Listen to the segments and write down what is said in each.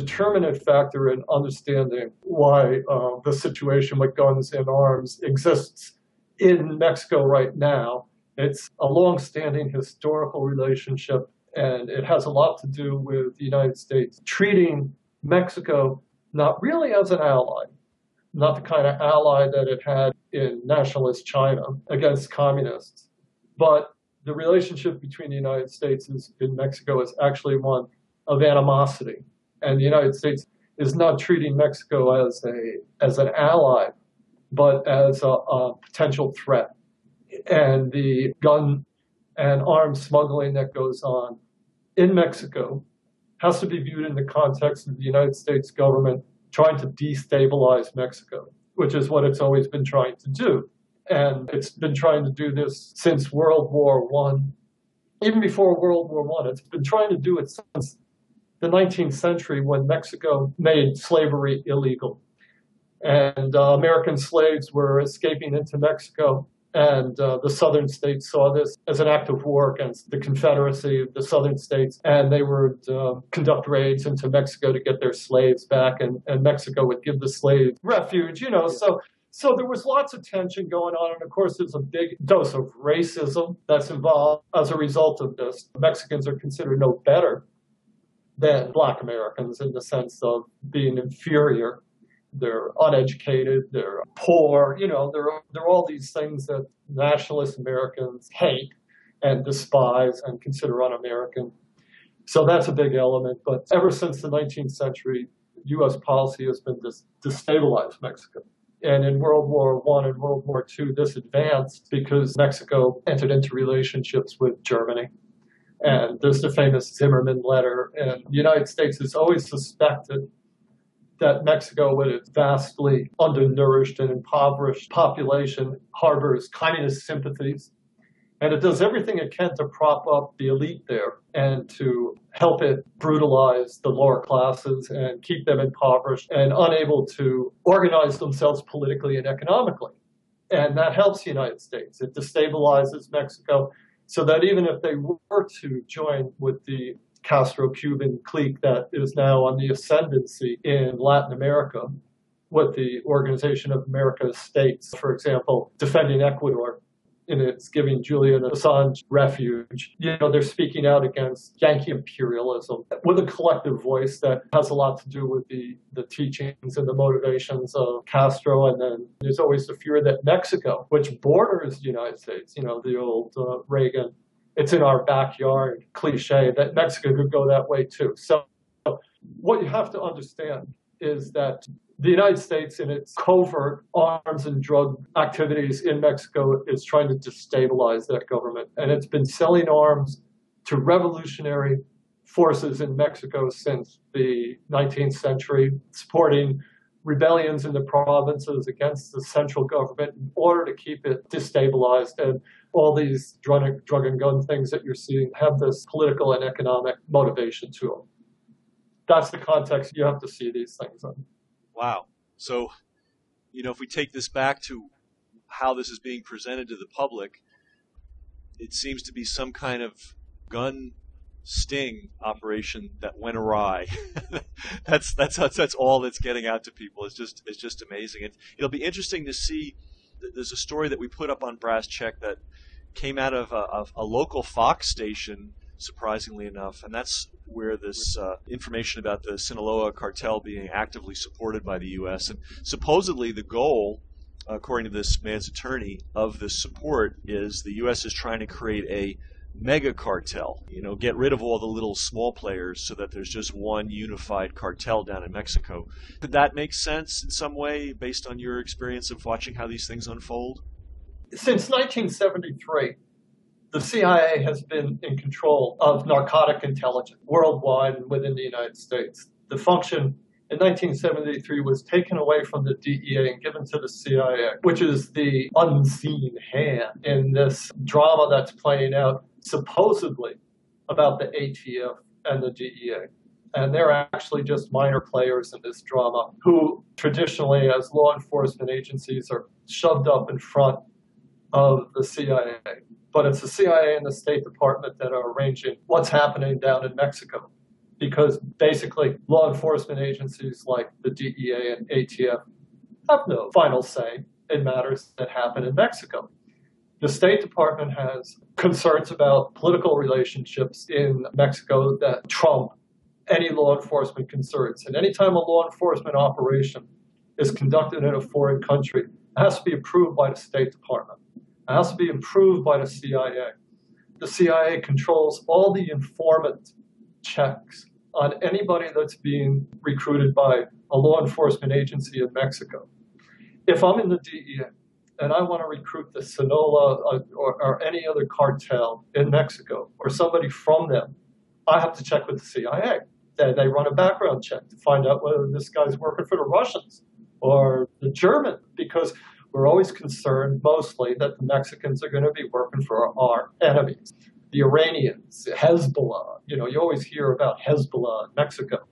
determinant factor in understanding why the situation with guns and arms exists in Mexico right now. It's a long-standing historical relationship, and it has a lot to do with the United States treating Mexico not really as an ally, not the kind of ally that it had in nationalist China against communists, but the relationship between the United States and Mexico is actually one of animosity. And the United States is not treating Mexico as an ally, but as a potential threat. And the gun and arms smuggling that goes on in Mexico has to be viewed in the context of the United States government trying to destabilize Mexico, which is what it's always been trying to do. And it's been trying to do this since World War I. Even before World War I, it's been trying to do it since the 19th century when Mexico made slavery illegal. And American slaves were escaping into Mexico. And the southern states saw this as an act of war against the Confederacy of the southern states. And they would conduct raids into Mexico to get their slaves back. And Mexico would give the slaves refuge, So there was lots of tension going on. And of course, there's a big dose of racism that's involved as a result of this. Mexicans are considered no better than Black Americans in the sense of being inferior. They're uneducated, they're poor, they're all these things that nationalist Americans hate and despise and consider un-American. So that's a big element. But ever since the 19th century, U.S. policy has been to destabilize Mexico. And in World War I and World War II, this advanced because Mexico entered into relationships with Germany. And there's the famous Zimmerman letter. And the United States has always suspected that Mexico, with its vastly undernourished and impoverished population, harbors communist sympathies. And it does everything it can to prop up the elite there and to help it brutalize the lower classes and keep them impoverished and unable to organize themselves politically and economically. And that helps the United States. It destabilizes Mexico so that even if they were to join with the Castro-Cuban clique that is now on the ascendancy in Latin America, with the Organization of America's States, for example, defending Ecuador, and it's giving Julian Assange refuge. They're speaking out against Yankee imperialism with a collective voice that has a lot to do with the teachings and the motivations of Castro. And then there's always the fear that Mexico, which borders the United States, the old Reagan, it's in our backyard cliche, that Mexico could go that way too. So what you have to understand is that the United States in its covert arms and drug activities in Mexico is trying to destabilize that government. And it's been selling arms to revolutionary forces in Mexico since the 19th century, supporting rebellions in the provinces against the central government in order to keep it destabilized. And all these drug and gun things that you're seeing have this political and economic motivation to them. That's the context you have to see these things in. Wow. So, if we take this back to how this is being presented to the public, it seems to be some kind of gun sting operation that went awry. that's all that's getting out to people. It's just amazing. And it'll be interesting to see. There's a story that we put up on Brass Check that came out of a local Fox station, surprisingly enough, and that's where this information about the Sinaloa cartel being actively supported by the U.S. And supposedly the goal, according to this man's attorney, of this support is the U.S. is trying to create a mega cartel, get rid of all the little small players so that there's just one unified cartel down in Mexico. Could that make sense in some way based on your experience of watching how these things unfold? Since 1973, the CIA has been in control of narcotic intelligence worldwide and within the United States. The function in 1973 was taken away from the DEA and given to the CIA, which is the unseen hand in this drama that's playing out supposedly about the ATF and the DEA. And they're actually just minor players in this drama who traditionally, as law enforcement agencies, are shoved up in front of the CIA. But it's the CIA and the State Department that are arranging what's happening down in Mexico. because basically law enforcement agencies like the DEA and ATF have no final say in matters that happen in Mexico. The State Department has concerns about political relationships in Mexico that trump any law enforcement concerns. And anytime a law enforcement operation is conducted in a foreign country, it has to be approved by the State Department. It has to be approved by the CIA. The CIA controls all the informant checks on anybody that's being recruited by a law enforcement agency in Mexico. If I'm in the DEA and I want to recruit the Sinaloa or any other cartel in Mexico or somebody from them, I have to check with the CIA. They run a background check to find out whether this guy's working for the Russians or the German, because we're always concerned mostly that the Mexicans are going to be working for our enemies. The Iranians, Hezbollah, you always hear about Hezbollah in Mexico.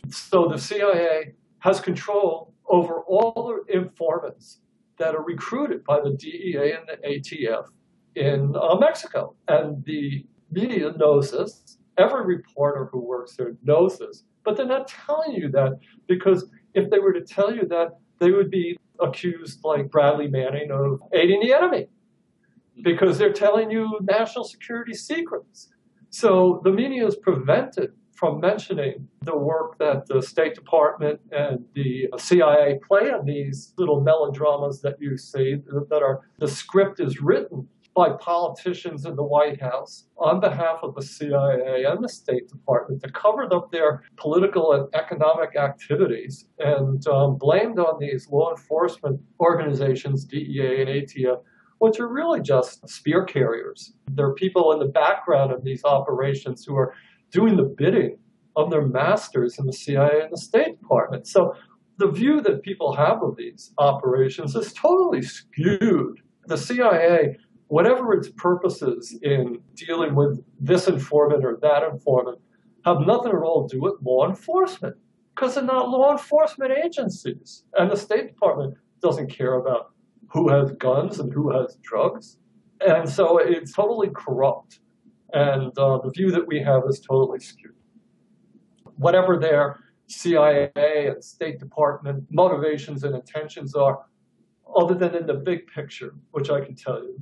So the CIA has control over all the informants that are recruited by the DEA and the ATF in Mexico. And the media knows this. Every reporter who works there knows this. But they're not telling you that, because if they were to tell you that, they would be accused, like Bradley Manning, of aiding the enemy, because they're telling you national security secrets. So the media is prevented from mentioning the work that the State Department and the CIA play in these little melodramas that you see, that are, the script is written by politicians in the White House on behalf of the CIA and the State Department to cover up their political and economic activities, and blamed on these law enforcement organizations, DEA and ATF, which are really just spear carriers. There are people in the background of these operations who are doing the bidding of their masters in the CIA and the State Department. So the view that people have of these operations is totally skewed. The CIA, whatever its purposes in dealing with this informant or that informant, have nothing at all to do with law enforcement, because they're not law enforcement agencies. And the State Department doesn't care about who has guns and who has drugs. And so it's totally corrupt. And the view that we have is totally skewed. Whatever their CIA and State Department motivations and intentions are, other than in the big picture, which I can tell you,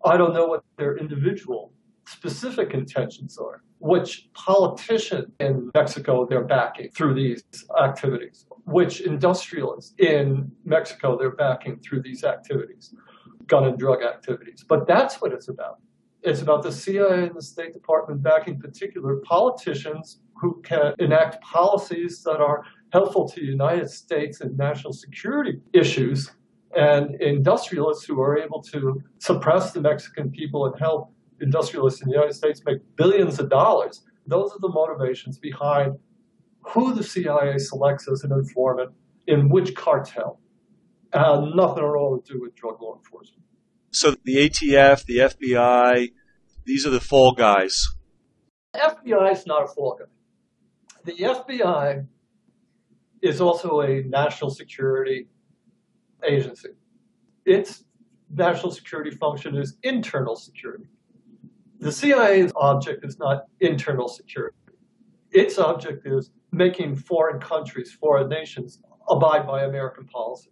I don't know what their individual specific intentions are, which politician in Mexico they're backing through these activities, which industrialists in Mexico they're backing through these activities, gun and drug activities. But that's what it's about. It's about the CIA and the State Department backing particular politicians who can enact policies that are helpful to the United States and national security issues, and industrialists who are able to suppress the Mexican people and help industrialists in the United States make billions of dollars. Those are the motivations behind who the CIA selects as an informant in which cartel. Nothing at all to do with drug law enforcement. So the ATF, the FBI, these are the fall guys. The FBI is not a fall guy. The FBI is also a national security agency. Its national security function is internal security. The CIA's object is not internal security. Its object is making foreign countries, foreign nations, abide by American policy.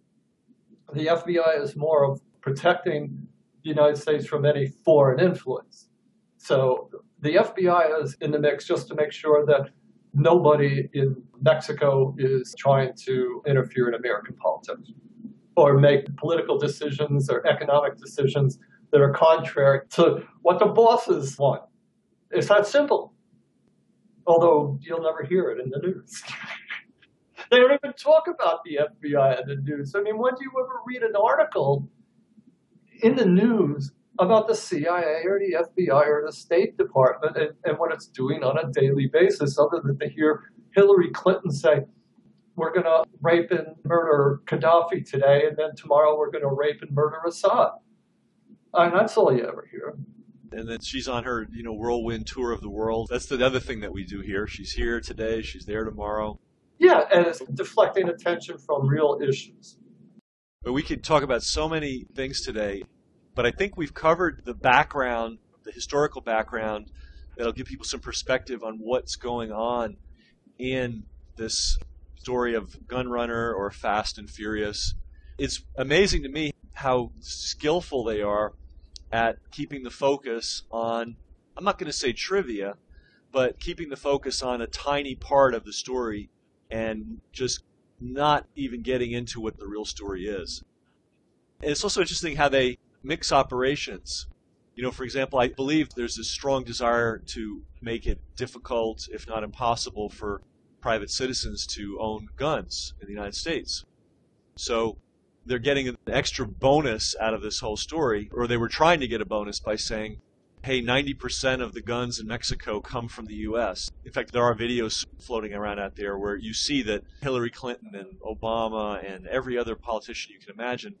The FBI is more of protecting the United States from any foreign influence. So the FBI is in the mix just to make sure that nobody in Mexico is trying to interfere in American politics or make political decisions or economic decisions that are contrary to what the bosses want. It's that simple. Although you'll never hear it in the news. They don't even talk about the FBI in the news. I mean, when do you ever read an article in the news about the CIA or the FBI or the State Department and what it's doing on a daily basis, other than to hear Hillary Clinton say, we're going to rape and murder Gaddafi today, and then tomorrow we're going to rape and murder Assad. And that's all you ever hear. And then she's on her, whirlwind tour of the world. That's the other thing that we do here. She's here today. She's there tomorrow. Yeah, and it's deflecting attention from real issues. But we could talk about so many things today. But I think we've covered the background, the historical background that'll give people some perspective on what's going on in this story of Gun Runner or Fast and Furious. It's amazing to me how skillful they are at keeping the focus on, I'm not going to say trivia, but keeping the focus on a tiny part of the story and just not even getting into what the real story is. And it's also interesting how they mix operations. For example, I believe there's a strong desire to make it difficult, if not impossible, for private citizens to own guns in the United States. So they're getting an extra bonus out of this whole story, or they were trying to get a bonus by saying, hey, 90% of the guns in Mexico come from the U.S. In fact, there are videos floating around out there where you see that Hillary Clinton and Obama and every other politician you can imagine,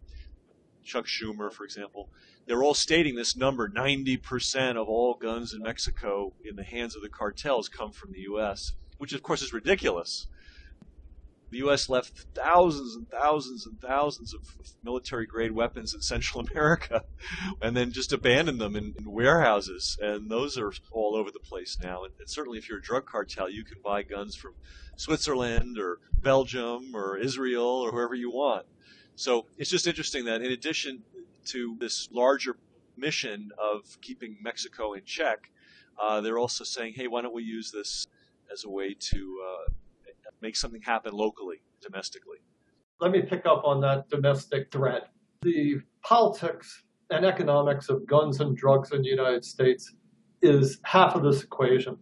Chuck Schumer, for example, they're all stating this number, 90% of all guns in Mexico in the hands of the cartels come from the U.S., which of course is ridiculous. The U.S. left thousands and thousands and thousands of military-grade weapons in Central America and then just abandoned them in warehouses. And those are all over the place now. And certainly if you're a drug cartel, you can buy guns from Switzerland or Belgium or Israel or wherever you want. So it's just interesting that in addition to this larger mission of keeping Mexico in check, they're also saying, hey, why don't we use this as a way to make something happen locally, domestically. Let me pick up on that domestic thread. The politics and economics of guns and drugs in the United States is half of this equation.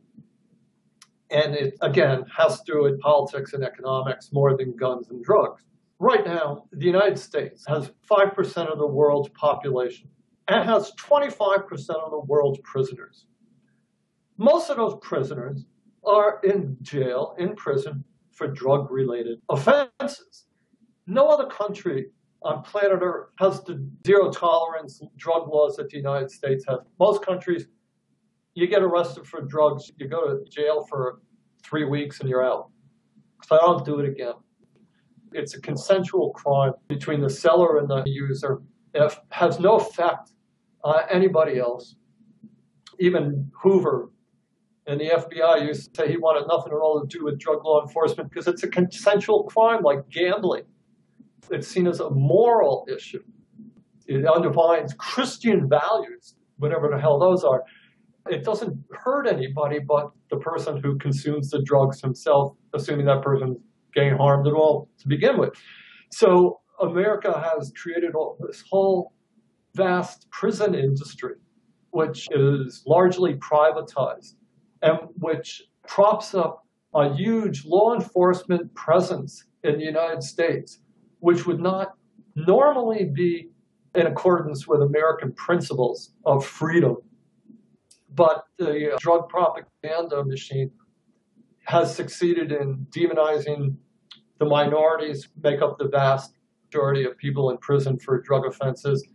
And it, again, has to do with politics and economics more than guns and drugs. Right now, the United States has 5% of the world's population and has 25% of the world's prisoners. Most of those prisoners are in jail, in prison, for drug-related offenses. No other country on planet Earth has the zero-tolerance drug laws that the United States has. Most countries, you get arrested for drugs, you go to jail for 3 weeks and you're out. So I don't do it again. It's a consensual crime between the seller and the user. It has no effect on anybody else. Even Hoover and the FBI used to say he wanted nothing at all to do with drug law enforcement because it's a consensual crime like gambling. It's seen as a moral issue. It undermines Christian values, whatever the hell those are. It doesn't hurt anybody but the person who consumes the drugs himself, assuming that person's getting harmed at all to begin with. So America has created this whole vast prison industry, which is largely privatized, and which props up a huge law enforcement presence in the United States, which would not normally be in accordance with American principles of freedom. But the drug propaganda machine has succeeded in demonizing the minorities, make up the vast majority of people in prison for drug offenses.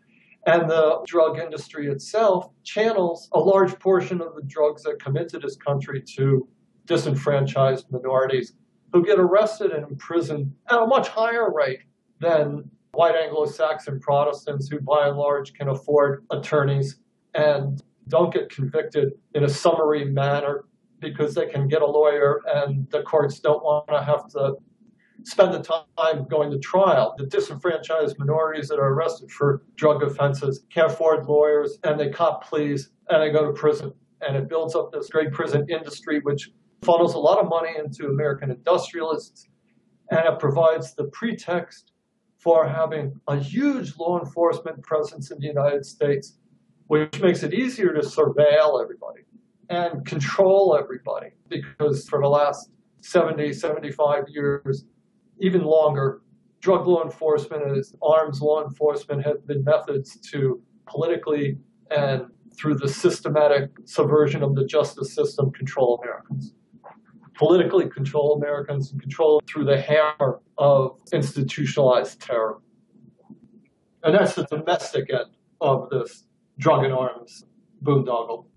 And the drug industry itself channels a large portion of the drugs that come into this country to disenfranchised minorities who get arrested and imprisoned at a much higher rate than white Anglo-Saxon Protestants who by and large can afford attorneys and don't get convicted in a summary manner because they can get a lawyer and the courts don't want to have to spend the time going to trial. The disenfranchised minorities that are arrested for drug offenses can't afford lawyers and they cop pleas and they go to prison. And it builds up this great prison industry, which funnels a lot of money into American industrialists, and it provides the pretext for having a huge law enforcement presence in the United States, which makes it easier to surveil everybody and control everybody, because for the last 70, 75 years, even longer, drug law enforcement and arms law enforcement have been methods to politically and through the systematic subversion of the justice system control Americans. Politically control Americans and control through the hammer of institutionalized terror. And that's the domestic end of this drug and arms boondoggle.